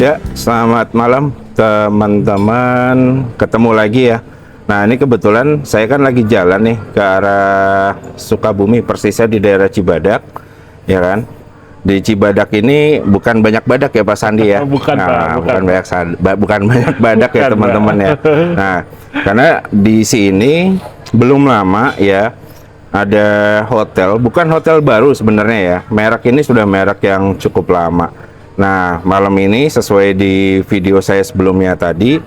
Ya, selamat malam teman-teman. Ketemu lagi ya. Nah, ini kebetulan saya kan lagi jalan nih ke arah Sukabumi, persisnya di daerah Cibadak, ya kan? Di Cibadak ini bukan banyak badak ya Pak Sandi ya? Bukan, Nah, Pak, bukan banyak badak ya Bukan, teman-teman Pak. ya. Nah, karena di sini belum lama ya ada hotel, bukan hotel baru sebenarnya ya. Merek ini sudah merek yang cukup lama. Nah, malam ini sesuai di video saya sebelumnya tadi,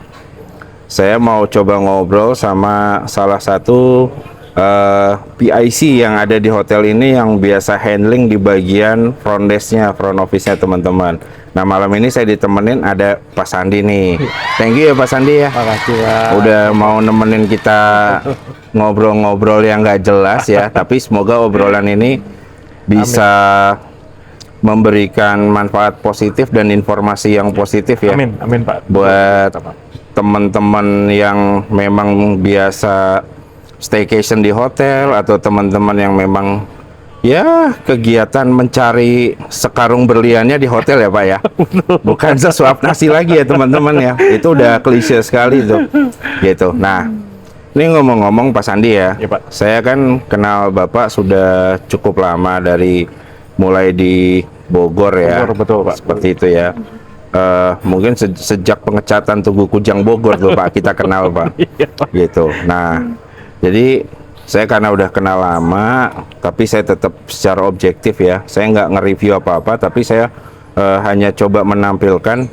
saya mau coba ngobrol sama salah satu PIC yang ada di hotel ini yang biasa handling di bagian front desk-nya, front office-nya teman-teman. Nah, malam ini saya ditemenin ada Pak Sandi nih. Thank you ya Pak Sandi ya. Makasih, Pak. Udah mau nemenin kita ngobrol-ngobrol yang nggak jelas ya, tapi semoga obrolan ini bisa memberikan manfaat positif dan informasi yang positif ya. Amin, amin Pak. Buat teman-teman yang memang biasa staycation di hotel atau teman-teman yang memang ya kegiatan mencari sekarung berliannya di hotel ya Pak ya. Bukan sesuap nasi lagi ya teman-teman ya. Itu udah klise sekali tuh. Gitu. Nah, ini ngomong-ngomong Pak Sandi ya. Ya, Pak. Saya kan kenal Bapak sudah cukup lama dari mulai di Bogor ya. Bogor, betul, Pak. Seperti itu ya. Mungkin sejak pengecatan Tugu Kujang Bogor tuh Pak kita kenal Pak. Iya, Pak. Gitu. Nah, jadi saya karena udah kenal lama, tapi saya tetap secara objektif ya. Saya nggak nge-review apa-apa, tapi saya hanya coba menampilkan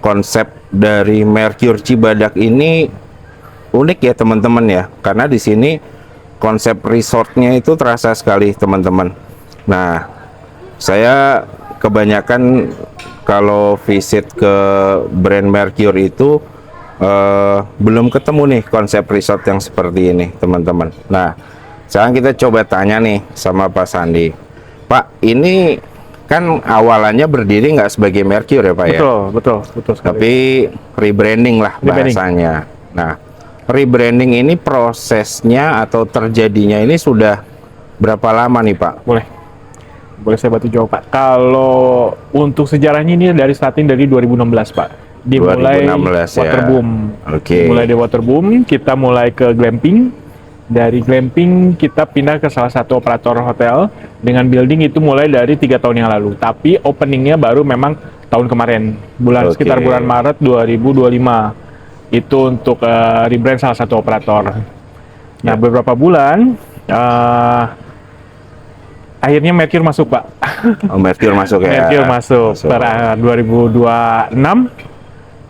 konsep dari Mercure Cibadak ini unik ya teman-teman ya. Karena di sini konsep resortnya itu terasa sekali teman-teman. Nah, saya kebanyakan kalau visit ke brand Mercure itu belum ketemu nih konsep resort yang seperti ini teman-teman. Nah, sekarang kita coba tanya nih sama Pak Sandi. Pak, ini kan awalannya berdiri nggak sebagai Mercure ya Pak ya? Betul sekali. Tapi rebranding lah Rebranding. bahasanya. Nah, rebranding ini prosesnya atau terjadinya ini sudah berapa lama nih Pak? Boleh saya bantu jawab Pak. Kalau untuk sejarahnya ini dari starting dari 2016 Pak. Dimulai 2016 ya. waterboom. Oke. Mulai dari waterboom, kita mulai ke glamping. Dari glamping kita pindah ke salah satu operator hotel dengan building itu mulai dari 3 tahun yang lalu. Tapi openingnya baru memang tahun kemarin, Oke. sekitar bulan Maret 2025. Itu untuk rebrand salah satu operator. Nah, beberapa bulan akhirnya Mercure masuk Pak. Oh, Mercure masuk ya. Mercure masuk. Per 2026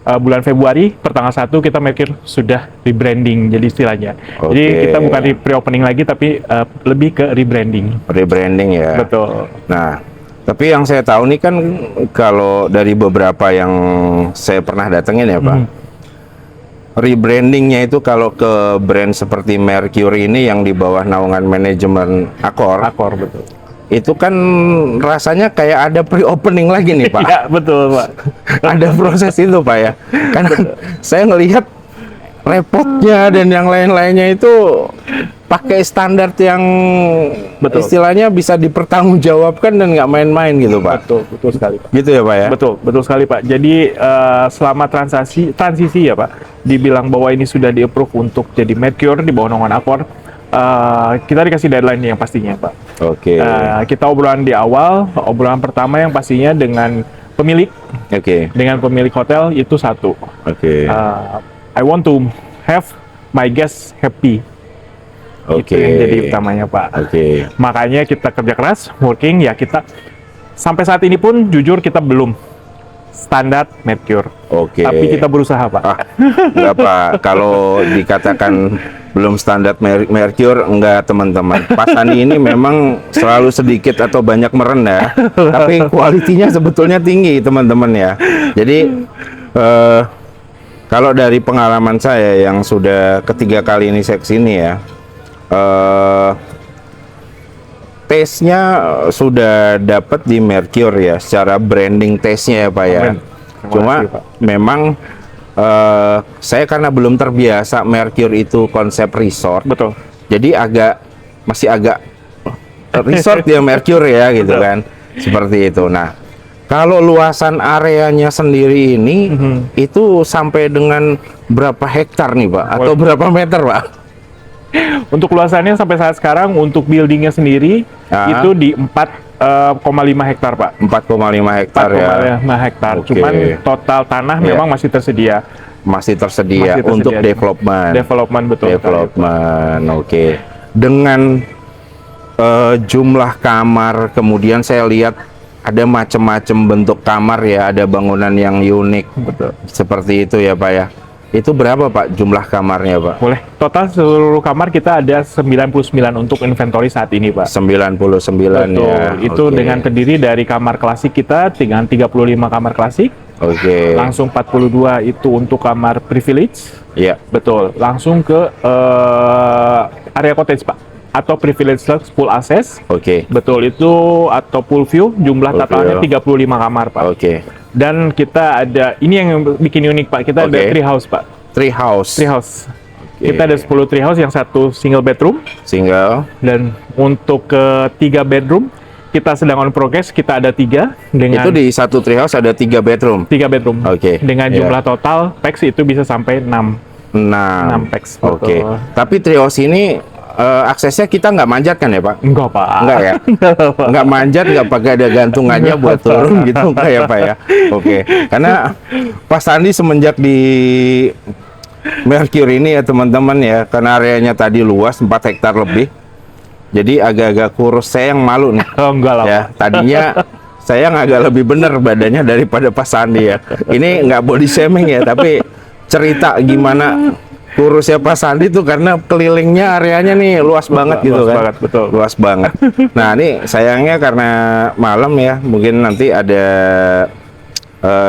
bulan Februari pertanggal 1 kita Mercure sudah rebranding jadi istilahnya. Oke. Jadi kita bukan di pre-opening lagi tapi lebih ke rebranding. Rebranding ya. Betul. Nah, tapi yang saya tahu nih kan kalau dari beberapa yang saya pernah datengin ya Pak, rebrandingnya itu kalau ke brand seperti Mercure ini yang di bawah naungan manajemen Accor, Betul. itu kan rasanya kayak ada pre-opening lagi nih Pak. Iya, betul Pak. Ada proses itu Pak ya. Karena saya ngelihat repotnya dan yang lain-lainnya itu pakai standar yang Betul. istilahnya bisa dipertanggungjawabkan dan nggak main-main gitu Pak. Betul sekali Pak. Gitu ya Pak ya. Betul sekali Pak. Jadi selama transisi ya Pak, dibilang bahwa ini sudah di-approve untuk jadi Mercure di bawah naungan Accor, kita dikasih deadline yang pastinya Pak. Oke. Kita obrolan di awal, obrolan pertama yang pastinya dengan pemilik, Oke. dengan pemilik hotel itu satu. Oke. I want to have my guests happy. Oke. Itu yang jadi utamanya Pak. Oke. Makanya kita kerja keras, working ya kita sampai saat ini pun jujur kita belum standar Mercure. Oke. Tapi kita berusaha Pak. Enggak Pak, kalau dikatakan belum standar Mercure, enggak teman-teman. Pak Sandi ini memang selalu sedikit atau banyak merendah, tapi kualitinya sebetulnya tinggi teman-teman ya. Jadi kalau dari pengalaman saya yang sudah ketiga kali ini saya kesini ya, taste-nya sudah dapat di Mercure ya, secara branding taste-nya ya Pak ya. Amin. Terima Cuma kasih, Pak. memang saya karena belum terbiasa Mercure itu konsep resort, Betul. jadi masih agak resort ya Mercure ya gitu Betul. kan, seperti itu. Nah, Kalau luasan areanya sendiri ini Mhm. itu sampai dengan berapa hektar nih Pak? Atau berapa meter Pak? Untuk luasannya sampai saat sekarang untuk buildingnya sendiri Ah. itu di 4,5 hektar Pak. 4,5 hektar ya. 4,5 hektar. Oke. Cuman total tanah Iya. memang masih tersedia. Masih tersedia Masih tersedia. untuk development. Development betul. Development, oke. Dengan jumlah kamar, kemudian saya lihat ada macam-macam bentuk kamar ya, ada bangunan yang unik, Betul. seperti itu ya Pak ya. Itu berapa Pak jumlah kamarnya Pak? Boleh. Total seluruh kamar kita ada 99 untuk inventory saat ini, Pak. 99 Betul. ya. Itu Oke. dengan terdiri dari kamar klasik kita dengan 35 kamar klasik, Oke. langsung 42 itu untuk kamar privilege. Ya. Betul. Langsung ke area cottage, Pak. Atau privilege deluxe full access. Oke. Betul, itu atau full view, jumlah Full totalnya view. 35 kamar, Pak. Oke. Dan kita ada, ini yang bikin unik, Pak. Kita ada Oke. tree house, Pak. Tree house. Tree house. Oke. Kita ada 10 tree house, yang satu single bedroom. Single. Dan untuk ke 3 bedroom, kita sedang on progress, kita ada 3 dengan Itu di satu tree house ada 3 bedroom. 3 bedroom. Oke. Dengan Ya. jumlah total PAX itu bisa sampai 6. 6. PAX. Oke. Betul. Tapi tree house ini aksesnya kita nggak manjat kan ya Pak? Enggak, Pak. Enggak ya? Nggak manjat, nggak pakai ada gantungannya buat turun gitu, enggak ya Pak ya? Oke. Karena Pak Sandi semenjak di Mercury ini ya teman-teman ya, karena areanya tadi luas 4 hektar lebih. Jadi agak-agak kurus, saya yang malu nih. Oh, enggak lah, Ya, Pak. tadinya saya yang agak lebih bener badannya daripada Pak Sandi ya. Ini nggak body shaming ya, tapi cerita gimana kurusnya Pak Sandi tuh karena kelilingnya areanya nih luas banget gitu luas kan. banget, betul. Luas banget. Nah, ini sayangnya karena malam ya, mungkin nanti ada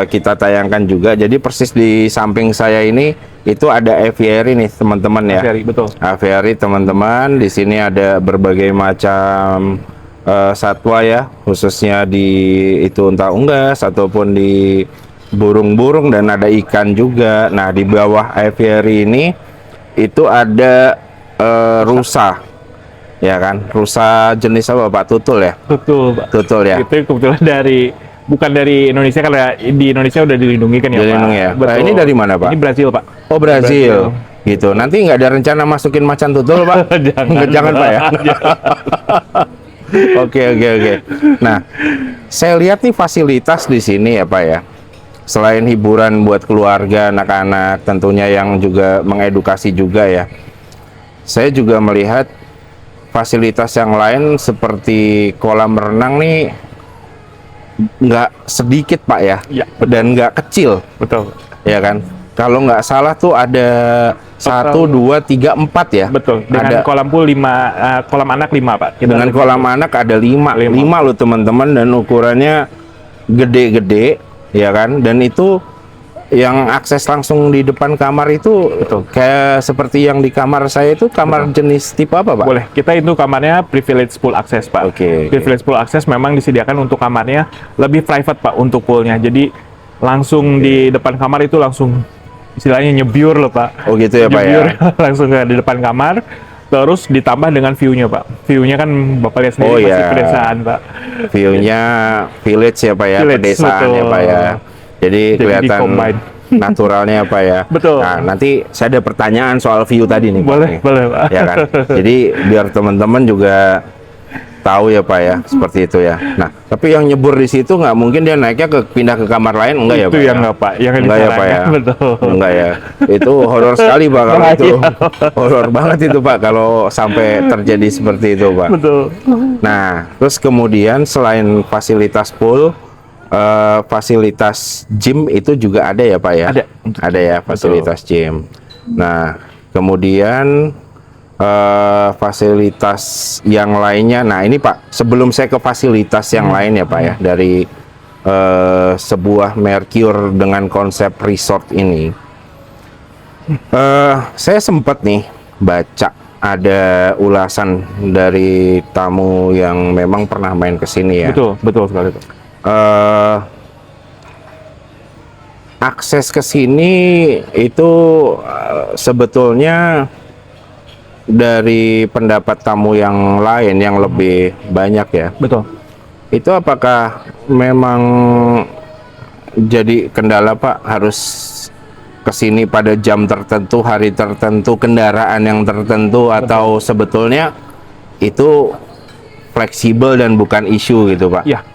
kita tayangkan juga. Jadi persis di samping saya ini itu ada aviary nih teman-teman ya. Aviary, betul. Aviary teman-teman, di sini ada berbagai macam satwa ya, khususnya di itu unta unggas ataupun di burung-burung dan ada ikan juga. Nah, di bawah aviary ini itu ada rusa. Ya kan? Rusa jenis apa Pak? Tutul ya? Betul, Pak. Tutul ya. Itu kebetulan bukan dari Indonesia, karena di Indonesia udah dilindungi kan ya, Dilindungi Pak. ya? Betul. Ini dari mana, Pak? Ini Brazil, Pak. Oh, Brazil. Gitu. Nanti nggak ada rencana masukin macan tutul Pak? Jangan Pak ya. Oke. Nah, saya lihat nih fasilitas di sini ya Pak ya. Selain hiburan buat keluarga, anak-anak, tentunya yang juga mengedukasi juga ya. Saya juga melihat fasilitas yang lain seperti kolam renang nih nggak sedikit Pak ya, Ya, dan nggak kecil, betul. ya kan? Kalau nggak salah tuh ada 1, 2, 3, 4 ya. Betul. Dengan Ada kolam pool 5, kolam anak 5, Pak. Kita dengan ada kolam anak ada 5 loh teman-teman, dan ukurannya gede-gede ya kan, dan itu yang akses langsung di depan kamar itu Betul. kayak seperti yang di kamar saya itu kamar jenis tipe apa Pak? Boleh. Kita itu kamarnya privilege pool access, Pak. Oke. Privilege pool access memang disediakan untuk kamarnya lebih private, Pak, untuk poolnya. Jadi langsung di depan kamar itu langsung istilahnya nyebiur loh, Pak. Oh gitu ya Pak ya. Nyebiur langsung ke di depan kamar. Terus ditambah dengan view-nya, Pak. View-nya kan Bapak lihat sendiri Oh, masih iya. pedesaan, Pak. View-nya village ya Pak ya, Village, pedesaan ya betul. Pak ya. Jadi kelihatan di-combine. naturalnya Pak ya. Betul. Nah, nanti saya ada pertanyaan soal view tadi nih Pak. Boleh, nih. boleh, Pak. Ya kan. Jadi biar teman-teman juga tahu ya Pak ya, seperti itu ya. Nah, tapi yang nyebur di situ nggak mungkin dia naiknya pindah ke kamar lain, enggak ya Itu Pak? yang ya? enggak, Pak. Yang Enggak ya Pak ya? disarankan, betul. Enggak ya. Itu horor sekali Pak kalau Bahaya. itu. Horor banget itu Pak kalau sampai terjadi seperti itu Pak. Betul. Nah, terus kemudian selain fasilitas pool, fasilitas gym itu juga ada ya Pak ya? Ada. Ada ya fasilitas gym. Nah, kemudian fasilitas yang lainnya. Nah, ini Pak, sebelum saya ke fasilitas yang lain ya Pak ya, dari sebuah Mercure dengan konsep resort ini, saya sempat nih baca ada ulasan dari tamu yang memang pernah main ke sini ya. Betul, betul sekali, Pak. Akses ke sini itu sebetulnya dari pendapat tamu yang lain yang lebih banyak ya, Betul. Itu apakah memang jadi kendala Pak, harus kesini pada jam tertentu, hari tertentu, kendaraan yang tertentu, atau sebetulnya itu fleksibel dan bukan isu gitu Pak? Ya,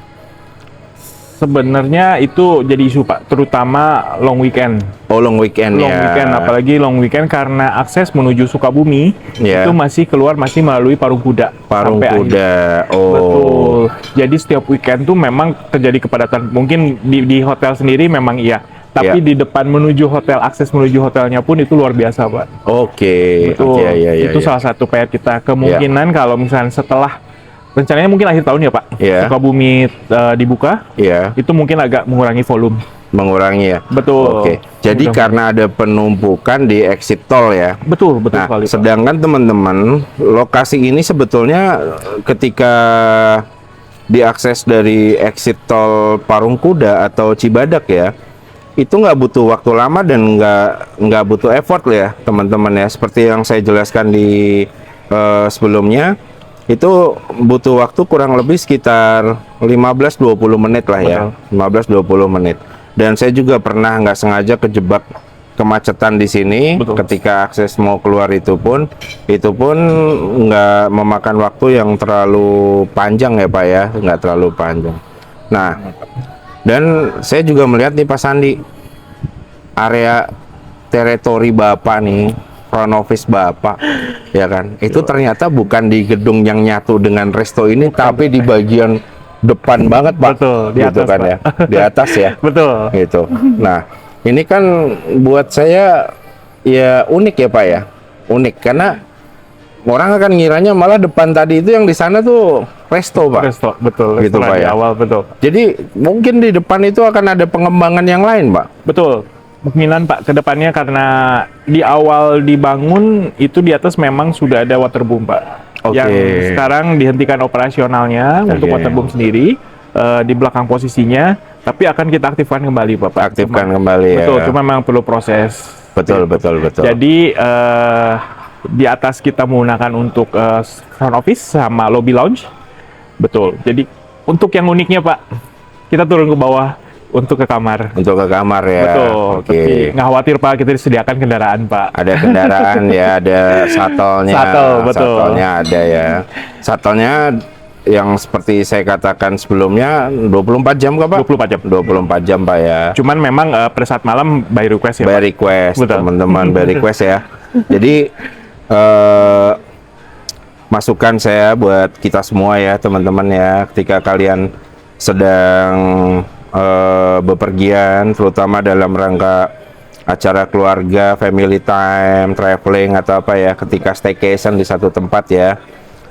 sebenarnya itu jadi isu Pak, terutama long weekend. Oh, long weekend Long ya. weekend, apalagi long weekend karena akses menuju Sukabumi Ya. itu masih melalui Parung Kuda. Parung sampai akhir. Kuda. Oh. Betul. Jadi setiap weekend tuh memang terjadi kepadatan. Mungkin di hotel sendiri memang iya. Tapi Ya. di depan menuju hotel, akses menuju hotelnya pun itu luar biasa, Pak. Oke. Betul. Oke, ya, Itu salah satu PR kita. Kemungkinan kalau misalnya setelah rencananya mungkin akhir tahun ya, Pak. Ya. Sukabumi dibuka, Ya, itu mungkin agak mengurangi volume. mengurangi ya. Betul. Oke. Jadi Mudah-mudahan. karena ada penumpukan di exit tol ya. Betul Nah, sekali, Pak. sedangkan teman-teman, lokasi ini sebetulnya ketika diakses dari exit tol Parung Kuda atau Cibadak ya, itu nggak butuh waktu lama dan nggak butuh effort ya teman-teman ya. Seperti yang saya jelaskan di sebelumnya, itu butuh waktu kurang lebih sekitar 15-20 menit lah ya. 15-20 menit. Dan saya juga pernah nggak sengaja kejebak kemacetan di sini. Betul. Ketika akses mau keluar itu pun nggak memakan waktu yang terlalu panjang ya Pak ya, nggak terlalu panjang. Nah, dan saya juga melihat nih Pak Sandi, area teritori Bapak nih, front office Bapak, ya kan, itu ternyata bukan di gedung yang nyatu dengan resto ini, tapi di bagian depan banget Pak. Betul, di Gitu atas, kan Pak. ya, di atas ya. Betul. Gitu. Nah, ini kan buat saya ya unik ya Pak ya, unik karena orang akan ngiranya malah depan tadi itu yang di sana tuh resto Pak. Resto, betul. Gitu, Restoran Pak, di ya. awal, betul. Jadi mungkin di depan itu akan ada pengembangan yang lain Pak. Betul. Kemungkinan Pak, kedepannya karena di awal dibangun itu di atas memang sudah ada waterboom Pak. Oke. Yang sekarang dihentikan operasionalnya untuk Oke. waterboom sendiri di belakang posisinya, tapi akan kita aktifkan kembali Bapak. Aktifkan kembali ya. Betul, cuma memang perlu proses. Betul, betul, betul. Jadi di atas kita menggunakan untuk front office sama lobby lounge. Betul. Jadi untuk yang uniknya Pak, kita turun ke bawah untuk ke kamar. Untuk ke kamar ya. Betul. Oke. Tapi nggak khawatir Pak, kita disediakan kendaraan Pak. Ada kendaraan ya, ada shuttle-nya. Shuttle, betul. Shuttle-nya ada ya. Shuttle-nya yang seperti saya katakan sebelumnya 24 jam kah Pak? 24 jam. 24 jam Pak ya. Cuman memang pada saat malam by request ya By Pak. request, Betul. teman-teman, by request ya. Jadi masukan saya buat kita semua ya teman-teman ya, ketika kalian sedang bepergian, terutama dalam rangka acara keluarga, family time, traveling atau apa ya, ketika staycation di satu tempat ya.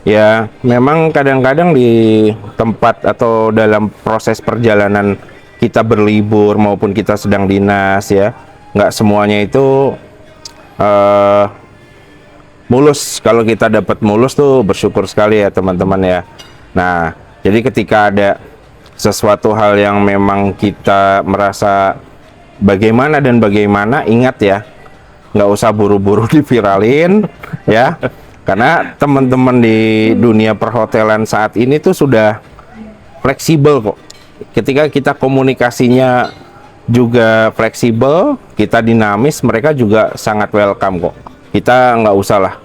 Ya, memang kadang-kadang di tempat atau dalam proses perjalanan kita berlibur maupun kita sedang dinas ya, nggak semuanya itu mulus. Kalau kita dapat mulus tuh bersyukur sekali ya teman-teman ya. Nah, jadi ketika ada sesuatu hal yang memang kita merasa bagaimana dan bagaimana, ingat ya, nggak usah buru-buru diviralin ya. Karena teman-teman di dunia perhotelan saat ini tuh sudah fleksibel kok. Ketika kita komunikasinya juga fleksibel, kita dinamis, mereka juga sangat welcome kok. Kita nggak usah lah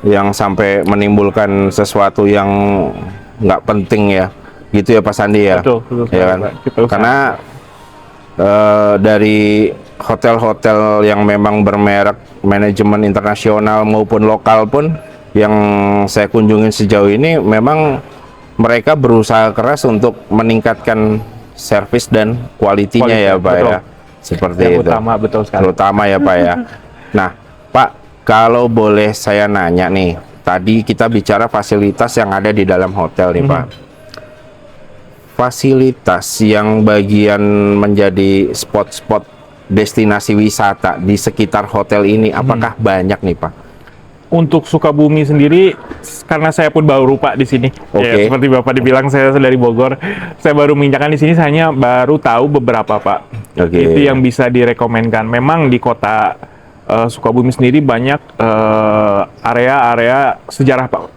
yang sampai menimbulkan sesuatu yang nggak penting ya, gitu ya Pak Sandi ya. Betul, Ya kan? Pak. Kita usahakan. Karena dari hotel-hotel yang memang bermerek manajemen internasional maupun lokal pun yang saya kunjungin sejauh ini, memang mereka berusaha keras untuk meningkatkan servis dan kualitinya ya Pak betul. ya. Seperti Yang itu. utama, betul sekali. Terutama ya Pak ya. Nah Pak, kalau boleh saya nanya nih, tadi kita bicara fasilitas yang ada di dalam hotel nih Pak. Fasilitas yang bagian menjadi spot-spot destinasi wisata di sekitar hotel ini, apakah banyak nih Pak? Untuk Sukabumi sendiri, karena saya pun baru Pak di sini. Oke. Ya, seperti Bapak dibilang, saya dari Bogor. Saya baru menginjakan di sini, hanya baru tahu beberapa Pak. Oke. Itu yang bisa direkomendkan. Memang di kota Sukabumi sendiri banyak area-area sejarah Pak.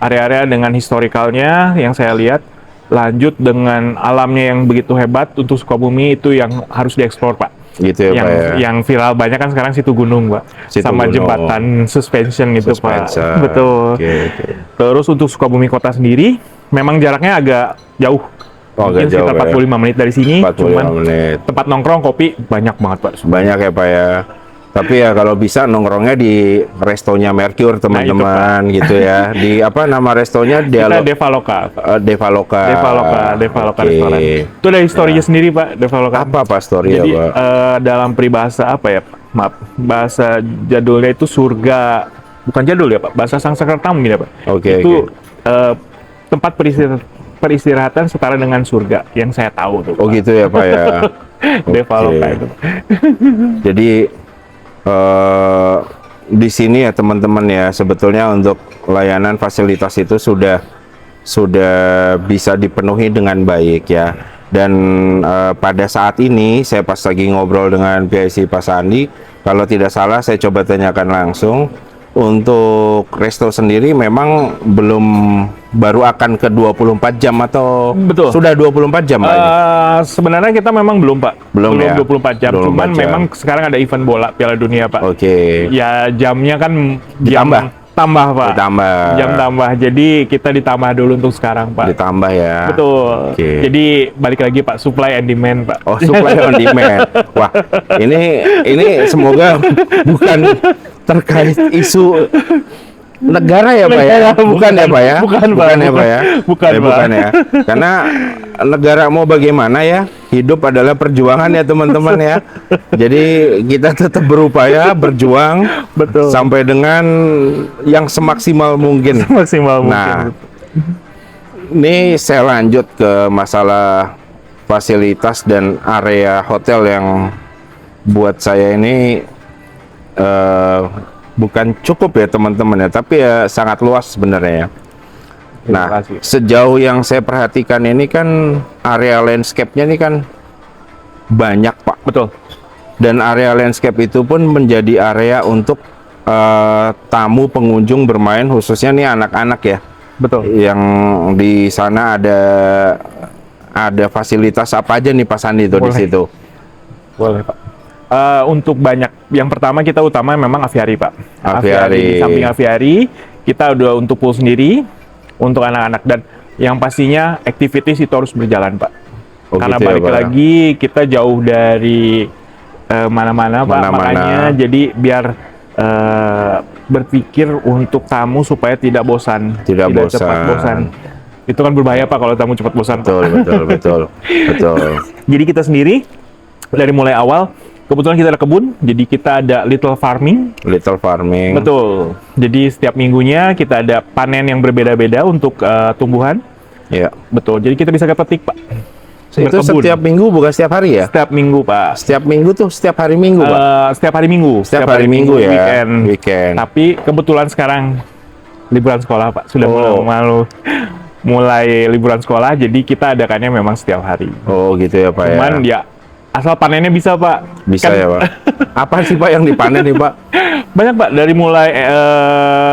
Area-area dengan historikalnya yang saya lihat lanjut dengan alamnya yang begitu hebat. Untuk Sukabumi itu yang harus dieksplor Pak. Gitu ya yang Pak ya. yang viral banyak kan sekarang Situ Gunung Pak, Situ sama Gunung. jembatan suspension itu Suspension. Pak. Betul. Oke, oke. Terus untuk Sukabumi kota sendiri memang jaraknya agak jauh. Oh, Mungkin agak jauh sekitar 45 menit dari sini. 45 Cuman menit. tempat nongkrong kopi banyak banget Pak. Banyak ya Pak ya. Tapi ya kalau bisa nongkrongnya di restonya Mercure teman-teman gitu ya. Di apa nama restonya? Kita Devaloka. Devaloka. Devaloka Oke. restoran. Itu ada historinya sendiri Pak, Devaloka. Apa Pak story Jadi ya Pak? dalam peribahasa apa ya Pak? Maaf, bahasa jadulnya itu surga, bukan jadul ya Pak, bahasa Sanskerta mungkin ya Pak. Oke, Itu tempat peristirahatan setara dengan surga yang saya tahu tuh. Oh Pak. gitu ya Pak ya. Devaloka Oke. itu. Jadi di sini ya teman-teman ya, sebetulnya untuk layanan fasilitas itu sudah bisa dipenuhi dengan baik ya. Dan pada saat ini saya pas lagi ngobrol dengan PIC Pak Sandi, kalau tidak salah saya coba tanyakan langsung, untuk resto sendiri memang baru akan ke 24 jam atau Betul. sudah 24 jam Pak? Ini? Sebenarnya kita memang belum Pak. Belum ya? 24 jam. 24 Cuman jam. memang sekarang ada event bola Piala Dunia Pak. Oke. Ya jamnya kan Ditambah? tambah Pak. Ditambah. Jam tambah. Jadi kita ditambah dulu untuk sekarang Pak. Ditambah ya. Betul. Oke. Jadi balik lagi Pak, supply and demand Pak. Oh, supply on demand. Wah, ini semoga bukan terkait isu negara ya Pak ya? Bukan ya Pak ya? Bukan, Pak. ya Pak ya? Bukan, Pak. Bukan ya. Karena negara mau bagaimana ya? Hidup adalah perjuangan ya teman-teman ya. Jadi kita tetap berupaya berjuang Betul. sampai dengan yang semaksimal mungkin. Maksimal mungkin. Nah, ini saya lanjut ke masalah fasilitas dan area hotel yang buat saya ini bukan cukup ya teman-teman ya, tapi ya sangat luas sebenarnya ya. Terima Nah, kasih. sejauh yang saya perhatikan ini kan area landscape-nya ini kan banyak Pak. Betul. Dan area landscape itu pun menjadi area untuk tamu pengunjung bermain, khususnya nih anak-anak ya. Betul. Yang di sana ada fasilitas apa aja nih Pak Sandi itu di Boleh. situ? Boleh Pak. Untuk banyak, yang pertama kita utama memang aviari Pak. Aviari. Di samping aviari, kita udah untuk pool sendiri, untuk anak-anak, dan yang pastinya activities itu harus berjalan Pak. Oh, Karena gitu ya, balik Pak. lagi kita jauh dari mana-mana Pak, Mana-mana. makanya jadi biar berpikir untuk tamu supaya tidak bosan, Tidak cepat bosan. bosan. Itu kan berbahaya Pak kalau tamu cepat bosan. Pak. Betul. Jadi kita sendiri dari mulai awal, kebetulan kita ada kebun, jadi kita ada little farming. Little farming. Betul. Jadi setiap minggunya kita ada panen yang berbeda-beda untuk tumbuhan. Ya. Betul. Jadi kita bisa petik Pak. Itu Berkebun. setiap minggu bukan setiap hari ya? Setiap minggu Pak. Setiap minggu tuh setiap hari Minggu Pak. Setiap hari Minggu. Setiap hari Minggu ya. Weekend. Weekend. Tapi kebetulan sekarang liburan sekolah Pak. Sudah Oh. mulai liburan sekolah, jadi kita adakannya memang setiap hari. Oh gitu ya Pak Cuman ya. ya asal panennya bisa Pak. Bisa Kan ya Pak. Apa sih Pak yang dipanen nih Pak? banyak Pak, dari mulai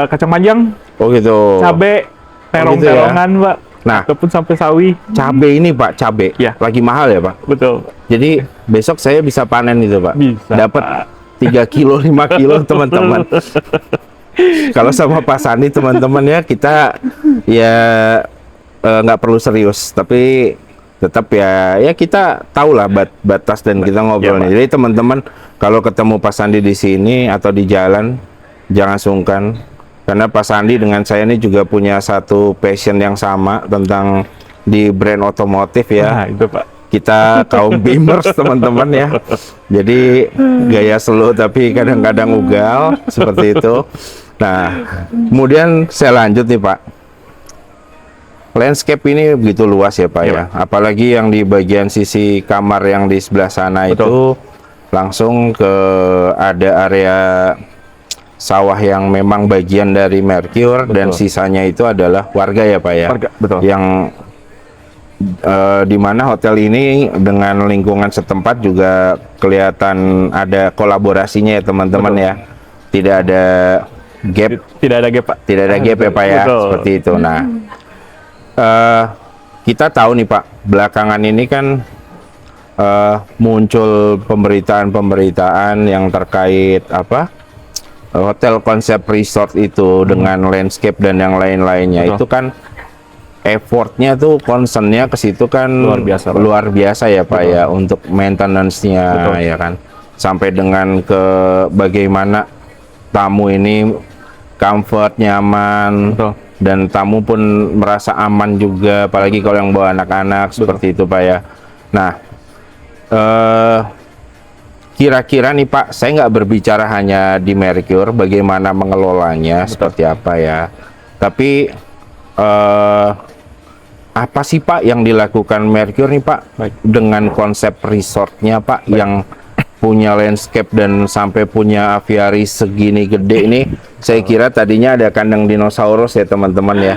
kacang panjang, Oh gitu. cabe, gitu ya. terong-terongan Pak, Nah. ataupun sampai sawi. Cabe ini Pak, cabe. Ya. Lagi mahal ya Pak. Betul. Jadi besok saya bisa panen itu Pak. Bisa, Dapat Pak. 3 kilo, 5 kilo teman-teman. Kalau sama Pak Sandi teman-teman ya, kita ya nggak perlu serius, tapi tetap ya kita tahulah batas dan kita ngobrol nih. Pak. Jadi teman-teman kalau ketemu Pak Sandi di sini atau di jalan, jangan sungkan. Karena Pak Sandi dengan saya ini juga punya satu passion yang sama tentang di brand otomotif ya. Nah, itu Pak. Kita kaum beamers teman-teman ya. Jadi gaya slow tapi kadang-kadang ugal seperti itu. Nah, kemudian saya lanjut nih Pak. Landscape ini begitu luas ya Pak Iya, ya. Apalagi yang di bagian sisi kamar yang di sebelah sana Betul. itu langsung ke ada area sawah yang memang bagian dari Mercure dan Betul. sisanya itu adalah warga ya Pak ya. Warga, betul. Yang di mana hotel ini dengan lingkungan setempat juga kelihatan ada kolaborasinya ya teman-teman Betul. ya. Tidak ada gap, Tidak ada gap Pak. tidak ada gap ya Pak ya, Betul. seperti itu. Nah, kita tahu nih Pak, belakangan ini kan muncul pemberitaan-pemberitaan yang terkait apa hotel konsep resort itu dengan landscape dan yang lain-lainnya. Betul. Itu kan effortnya tuh, concernnya ke situ kan luar biasa, Pak. ya Pak. Betul. Ya, untuk maintenance-nya. Betul. Ya kan, sampai dengan ke bagaimana tamu ini comfort, nyaman. Betul. Dan tamu pun merasa aman juga, apalagi kalau yang bawa anak-anak. Betul. Seperti itu Pak ya. Nah, kira-kira nih Pak, saya nggak berbicara hanya di Mercure, bagaimana mengelolanya. Betul. Seperti apa ya, tapi apa sih Pak yang dilakukan Mercure nih Pak, Baik. dengan konsep resortnya Pak, yang punya landscape dan sampai punya aviary segini gede ini. Saya kira tadinya ada kandang dinosaurus ya teman-teman ya,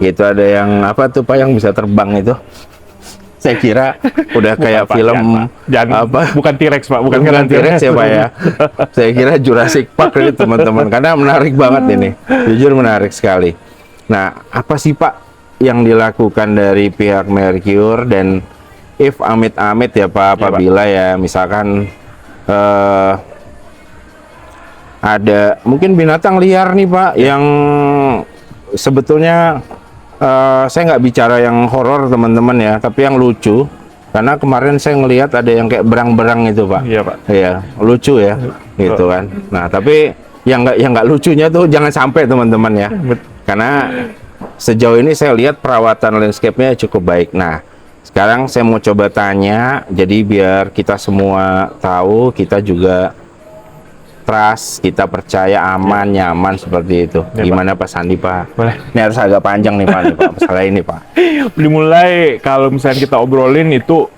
itu ada yang apa tuh Pak yang bisa terbang itu. Saya kira udah kayak Pak, film jangan, apa, bukan T-Rex Pak, bukan T-Rex ya Pak ya. Saya kira Jurassic Park ini teman-teman, karena menarik banget ini, jujur menarik sekali. Nah, apa sih Pak yang dilakukan dari pihak Mercure, dan if amit-amit ya Pak, apabila ya misalkan ada mungkin binatang liar nih Pak yang sebetulnya saya nggak bicara yang horor teman-teman ya, tapi yang lucu. Karena kemarin saya ngelihat ada yang kayak berang-berang itu Pak. Iya Pak. Iya, lucu ya, gitu kan. Nah, tapi yang nggak lucunya tuh jangan sampai teman-teman ya. Karena sejauh ini saya lihat perawatan landscape-nya cukup baik. Nah, sekarang saya mau coba tanya, jadi biar kita semua tahu, kita juga trust, kita percaya, aman, nyaman, seperti itu. Ya, Gimana Pak Sandi Pak? Boleh. Ini harus agak panjang nih Pak, masalah ini Pak. Dimulai kalau misalnya kita obrolin itu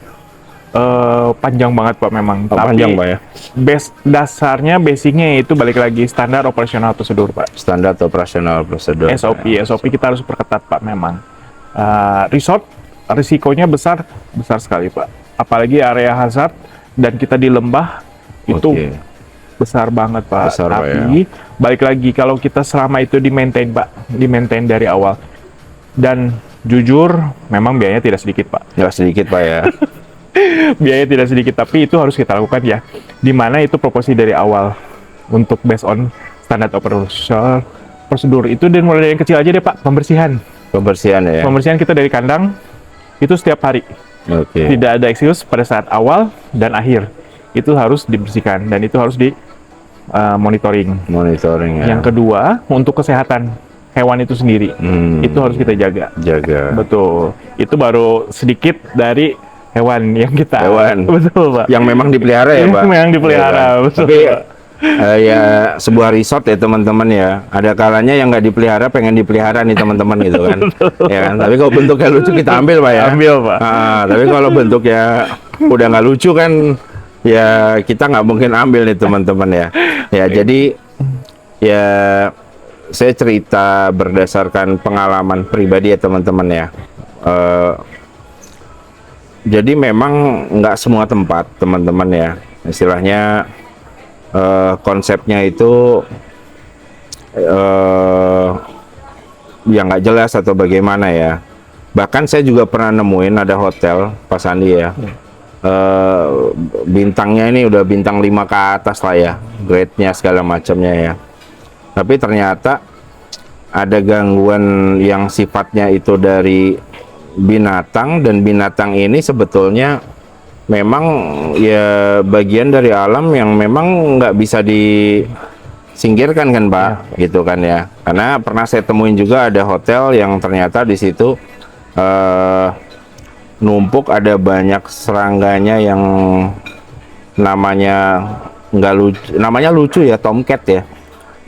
panjang banget Pak memang. Tapi Panjang Pak ya? Dasarnya, basicnya itu balik lagi standar operasional prosedur Pak. Standar operasional prosedur. SOP kita harus perketat Pak memang. Resort risikonya besar sekali Pak. Apalagi area hazard dan kita di lembah itu Oke. besar banget Pak. Besar, Pak, Tapi balik lagi kalau kita selama itu di-maintain Pak, di-maintain dari awal. Dan jujur memang biayanya tidak sedikit Pak. Nggak sedikit Pak ya. Biaya tidak sedikit, tapi itu harus kita lakukan ya. Dimana itu proporsi dari awal untuk based on standar operational prosedur itu, dan mulai dari yang kecil aja deh Pak, pembersihan. Pembersihan ya. Pembersihan kita dari kandang itu setiap hari. Oke. Tidak ada excuse pada saat awal dan akhir. Itu harus dibersihkan dan itu harus di monitoring. Monitoring ya. Yang kedua, untuk kesehatan hewan itu sendiri, itu harus kita jaga. Jaga. Betul. Itu baru sedikit dari hewan yang kita. Hewan. Betul Pak. Yang memang dipelihara ya Pak. Yang dipelihara. Iya, Pak. Betul. Tapi Pak. ya sebuah resort ya teman-teman ya. Ada kalanya yang nggak dipelihara pengen dipelihara nih teman-teman gitu kan. Ya kan. Tapi kalau bentuknya lucu kita ambil Pak ya. Ambil Pak. Tapi kalau bentuknya udah nggak lucu kan, ya kita nggak mungkin ambil nih teman-teman ya. Ya jadi ya saya cerita berdasarkan pengalaman pribadi ya teman-teman ya. Jadi memang nggak semua tempat teman-teman ya, istilahnya konsepnya itu ya nggak jelas atau bagaimana ya. Bahkan saya juga pernah nemuin ada hotel Pak Sandi ya, bintangnya ini udah bintang 5 ke atas lah ya, grade-nya segala macamnya ya. Tapi ternyata ada gangguan yang sifatnya itu dari binatang, dan binatang ini sebetulnya memang ya bagian dari alam yang memang nggak bisa disingkirkan kan Pak, gitu kan ya. Karena pernah saya temuin juga ada hotel yang ternyata di situ numpuk ada banyak serangganya yang namanya nggak lucu, namanya lucu ya, tomcat ya,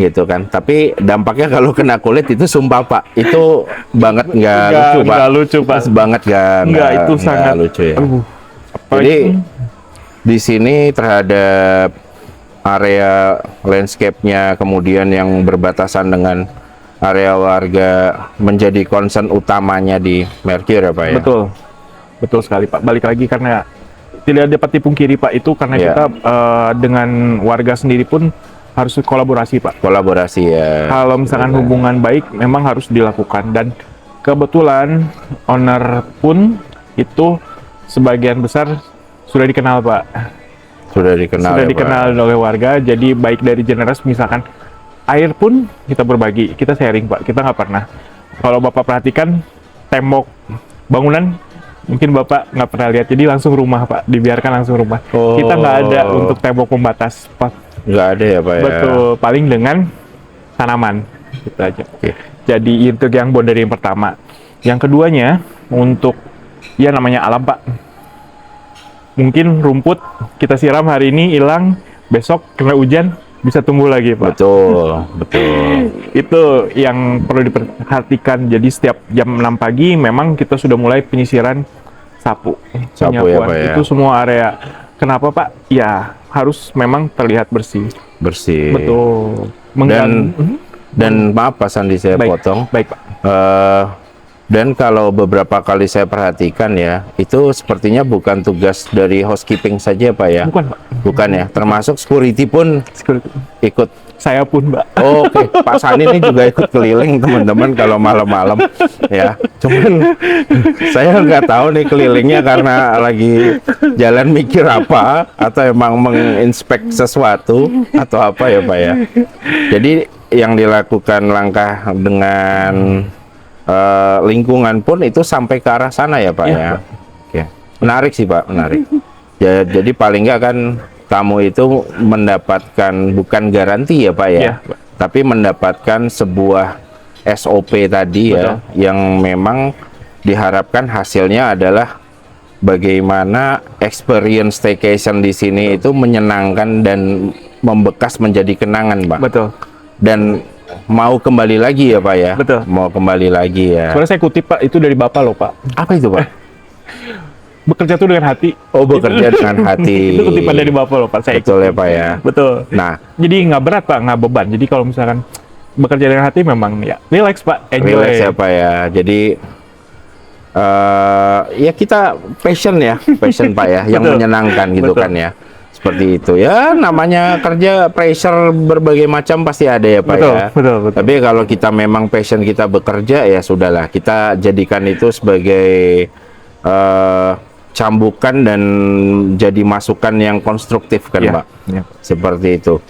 gitu kan. Tapi dampaknya kalau kena kulit itu sumpah Pak, itu banget nggak lucu Pak. Nggak lucu Pak. Banget Nggak, itu sangat lucu ya. Apalagi- Jadi di sini terhadap area landscape-nya, kemudian yang berbatasan dengan area warga menjadi concern utamanya di Mercure ya Pak ya. Betul, betul sekali Pak. Balik lagi karena tidak dapat dipungkiri Pak, itu karena Iya. kita dengan warga sendiri pun harus kolaborasi Pak. Kolaborasi ya. Kalau misalkan hubungan baik memang harus dilakukan, dan Kebetulan owner pun itu sebagian besar sudah dikenal Pak. Sudah dikenal Sudah ya, dikenal Pak. oleh warga. Jadi baik dari generasi misalkan air pun kita berbagi, kita sharing Pak. Kita nggak pernah. Kalau Bapak perhatikan tembok bangunan mungkin Bapak nggak pernah lihat. Jadi langsung rumah Pak, dibiarkan langsung rumah. Oh. Kita nggak ada untuk tembok pembatas Pak. Nggak ada ya, Pak ya? Betul, paling dengan tanaman gitu aja. Oke. Jadi itu yang boundary yang pertama. Yang keduanya untuk ya namanya alam Pak. Mungkin rumput kita siram hari ini hilang, besok kena hujan bisa tumbuh lagi Pak. Betul, betul. Itu yang perlu diperhatikan. Jadi setiap jam 6 pagi memang kita sudah mulai penyisiran sapu. Sapu ya, Penyapuan. Pak ya? Itu semua area. Kenapa Pak? Ya harus memang terlihat bersih. Bersih. Betul. Dan maaf Pak Sandi, saya Baik. potong. Baik Pak. Dan kalau beberapa kali saya perhatikan ya, itu sepertinya bukan tugas dari housekeeping saja Pak ya? Bukan Pak. Bukan ya, termasuk security pun Security. ikut. Saya pun Pak. Oh, oke. Pak Sandi ini juga ikut keliling teman-teman kalau malam-malam ya. Cuman saya nggak tahu nih kelilingnya karena lagi jalan mikir apa atau emang menginspek sesuatu atau apa ya Pak ya. Jadi yang dilakukan langkah dengan lingkungan pun itu sampai ke arah sana ya Pak Iya, ya. Pak. Oke. Menarik sih Pak, menarik. Ya, jadi paling nggak kan tamu itu mendapatkan bukan garansi ya Pak ya, Iya, Pak. tapi mendapatkan sebuah SOP tadi ya, yang memang diharapkan hasilnya adalah bagaimana experience staycation di sini itu menyenangkan dan membekas menjadi kenangan Pak. Betul. Dan mau kembali lagi ya Pak ya. Betul. Mau kembali lagi ya. Sebenarnya saya kutip Pak, itu dari Bapak loh Pak. Apa itu Pak? Bekerja tuh dengan hati. Oh, bekerja dengan hati. Itu kutipan dari Bapak loh Pak. Saya Betul ya ikuti. Pak ya. Betul. Nah, Jadi nggak berat Pak, nggak beban. Jadi kalau misalkan bekerja dengan hati memang ya relax Pak, enjoy. relax ya Pak ya. Jadi ya kita passion ya, passion Pak ya, yang Betul. menyenangkan gitu Betul. kan ya. Seperti itu ya, namanya kerja pressure berbagai macam pasti ada ya Pak Betul, ya. betul, betul. Tapi kalau kita memang passion kita bekerja ya sudahlah, kita jadikan itu sebagai cambukan dan jadi masukan yang konstruktif kan Iya, Pak. iya. Seperti itu.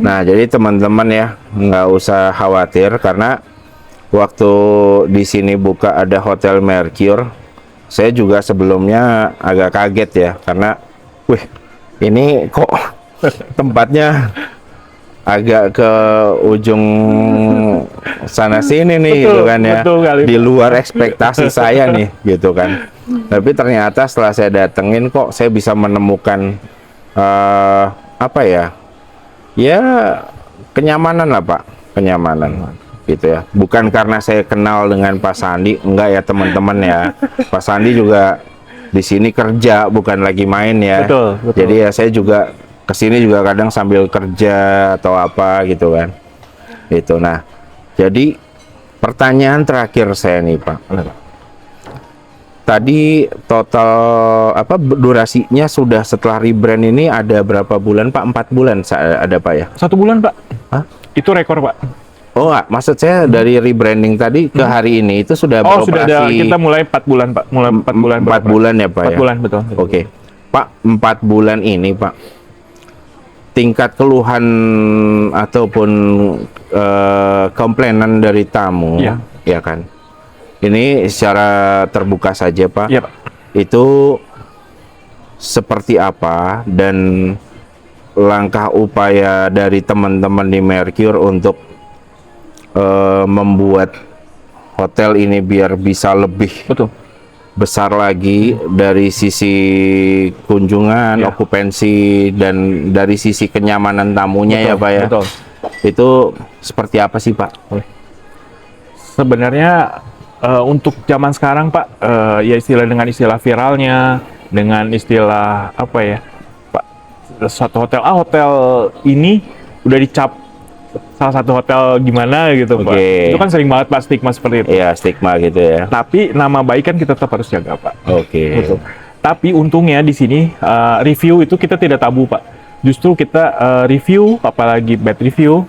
Nah, jadi teman-teman ya nggak usah khawatir karena waktu di sini buka ada Hotel Mercure, saya juga sebelumnya agak kaget ya karena, wih, ini kok tempatnya agak ke ujung sana sini nih Betul, gitu kan ya, betul kali, di Pak. luar ekspektasi saya nih gitu kan. Tapi ternyata setelah saya datengin kok saya bisa menemukan apa ya, ya kenyamanan lah Pak, kenyamanan gitu ya. Bukan karena saya kenal dengan Pak Sandi, enggak ya teman-teman ya. Pak Sandi juga di sini kerja, bukan lagi main ya. Betul, betul. Jadi ya saya juga kesini juga kadang sambil kerja atau apa gitu kan. Itu. Nah, jadi pertanyaan terakhir saya nih Pak. Tadi total apa durasinya sudah setelah rebrand ini ada berapa bulan Pak? 4 bulan ada Pak ya? 1 bulan Pak. Hah? Itu rekor Pak. Oh, enggak. Maksud saya dari rebranding tadi ke hari ini itu sudah Oh sudah ada, beroperasi. kita mulai 4 bulan Pak. Mulai 4 bulan. 4 beroperasi. bulan ya Pak 4 ya? bulan betul. Oke. Pak, 4 bulan ini Pak, tingkat keluhan ataupun komplainan dari tamu, Iya. ya kan? Ini secara terbuka saja Pak. Iya Pak. Itu seperti apa dan langkah upaya dari teman-teman di Mercure untuk membuat hotel ini biar bisa lebih Betul. besar lagi dari sisi kunjungan, Ya. okupansi, dan dari sisi kenyamanan tamunya ya Pak ya. Betul. Itu seperti apa sih Pak? Sebenarnya untuk zaman sekarang Pak, ya dengan istilah viralnya, dengan istilah apa ya Pak, suatu hotel hotel ini udah dicap salah satu hotel gimana gitu Pak. Oke. Itu kan sering banget Pak stigma seperti itu. Iya, stigma gitu ya. Tapi nama baik kan kita tetap harus jaga Pak. Oke. Betul. Tapi untungnya di sini review itu kita tidak tabu Pak. Justru kita review, apalagi bad review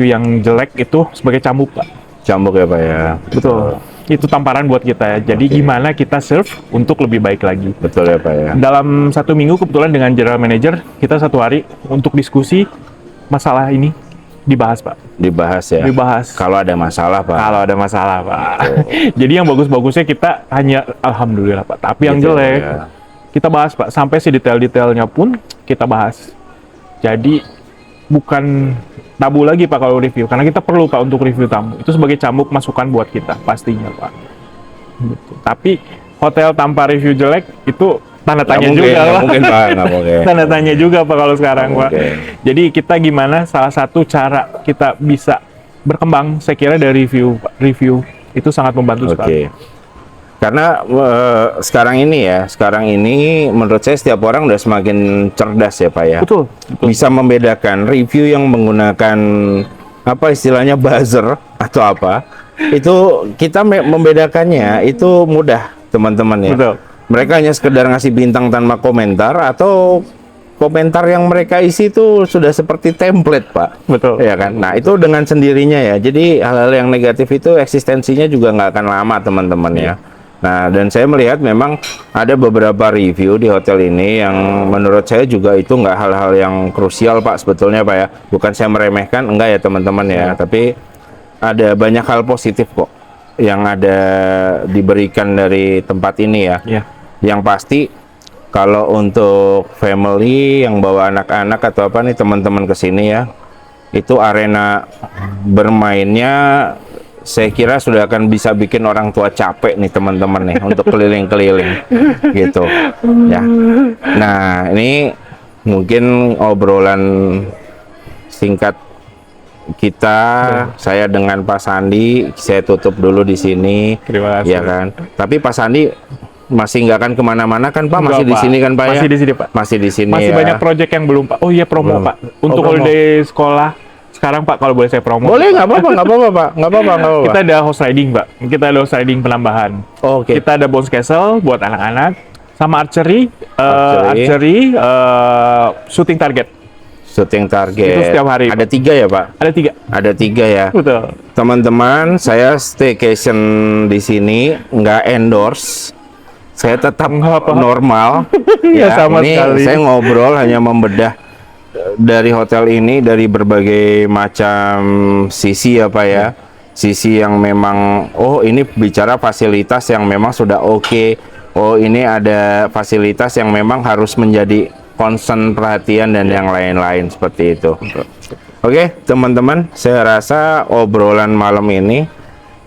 yang jelek itu sebagai cambuk Pak. Cambuk ya Pak ya. Betul. itu tamparan buat kita ya. Jadi Oke. gimana kita serve untuk lebih baik lagi. Betul ya Pak ya. Dalam 1 minggu kebetulan dengan general manager kita 1 hari untuk diskusi masalah ini dibahas Pak. Dibahas ya. Dibahas. Kalau ada masalah Pak. Kalau ada masalah Pak. Jadi yang bagus-bagusnya kita hanya alhamdulillah Pak. Tapi yang Gitu jelek ya. kita bahas Pak. Sampai si detail-detailnya pun kita bahas. Jadi bukan tabu lagi Pak kalau review, karena kita perlu Pak untuk review tamu. Itu sebagai cambuk masukan buat kita pastinya Pak. Gitu. Tapi hotel tanpa review jelek itu tanda Nggak tanya mungkin, juga nggak Pak. mungkin Pak, nggak mungkin. Tanda tanya juga Pak kalau sekarang Pak. Oke. Jadi kita gimana salah satu cara kita bisa berkembang, saya kira dari review Pak. Review itu sangat membantu Oke. sekali. Karena sekarang ini menurut saya setiap orang udah semakin cerdas ya Pak ya. Betul. Bisa membedakan review yang menggunakan apa istilahnya buzzer atau apa. Itu kita membedakannya itu mudah teman-teman ya. Betul. Mereka hanya sekedar ngasih bintang tanpa komentar atau komentar yang mereka isi itu sudah seperti template Pak. Betul. Ya kan. Nah itu dengan sendirinya ya. Jadi hal-hal yang negatif itu eksistensinya juga nggak akan lama teman-teman ya. Nah dan saya melihat memang ada beberapa review di hotel ini yang menurut saya juga itu nggak hal-hal yang krusial Pak sebetulnya Pak ya. Bukan saya meremehkan, enggak ya teman-teman ya. Tapi ada banyak hal positif kok yang ada diberikan dari tempat ini ya. Iya. Yang pasti kalau untuk family yang bawa anak-anak atau apa nih teman-teman ke sini ya, itu arena bermainnya saya kira sudah akan bisa bikin orang tua capek nih teman-teman nih untuk keliling-keliling gitu ya. Nah, ini mungkin obrolan singkat kita, saya dengan Pak Sandi, saya tutup dulu di sini. Terima kasih. Ya kan. Tapi Pak Sandi masih nggak akan kemana-mana kan Pak? Masih Enggak, di sini kan Pak ya? Masih di sini Pak. Masih di sini Masih ya. banyak proyek yang belum Pak. Oh iya promo Belum. Pak. Untuk promo. holiday sekolah sekarang Pak kalau boleh saya promo. Boleh, Pak. nggak apa-apa, nggak apa-apa Pak, nggak apa-apa, nggak apa-apa. Kita ada horse riding Pak. Kita ada horse riding penambahan. Oke. Kita ada bounce castle buat anak-anak. Sama archery, Archery. shooting target. Syuting target. Itu setiap hari, Ada 3 ya Pak? Ada 3. Ada 3 ya. Betul. Teman-teman, saya staycation di sini nggak endorse. Saya tetap Nggak apa. normal. Iya, sama ini sekali. saya ngobrol hanya membedah dari hotel ini dari berbagai macam sisi ya Pak ya. Sisi yang memang ini bicara fasilitas yang memang sudah oke. Oh, ini ada fasilitas yang memang harus menjadi concern perhatian dan yang lain-lain seperti itu. Oke, teman-teman, saya rasa obrolan malam ini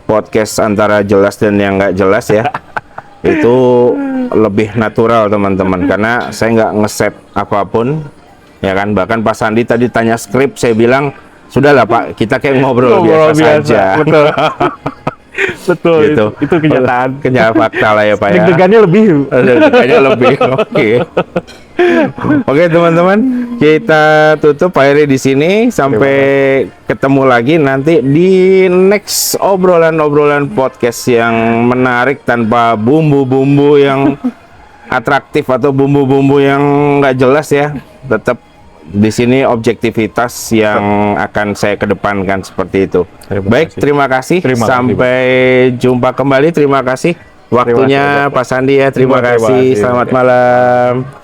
podcast antara jelas dan yang nggak jelas ya. Itu lebih natural teman-teman karena saya nggak ngeset apapun ya kan. Bahkan Pak Sandi tadi tanya skrip, saya bilang sudahlah Pak, kita kayak ngobrol biasa saja. Betul. Betul. Gitu. Itu kenyataan. Kenyataan fakta lah ya Pak ya. Deg-degannya lebih. Deg-degannya lebih. Oke. Oke teman-teman, kita tutup akhirnya di sini sampai ketemu lagi nanti di next obrolan-obrolan podcast yang menarik tanpa bumbu-bumbu yang atraktif atau bumbu-bumbu yang nggak jelas ya. Tetap di sini objektivitas yang akan saya kedepankan seperti itu. Baik, terima kasih. Sampai jumpa kembali. Terima kasih waktunya Pak Sandi ya. Terima kasih. Selamat malam.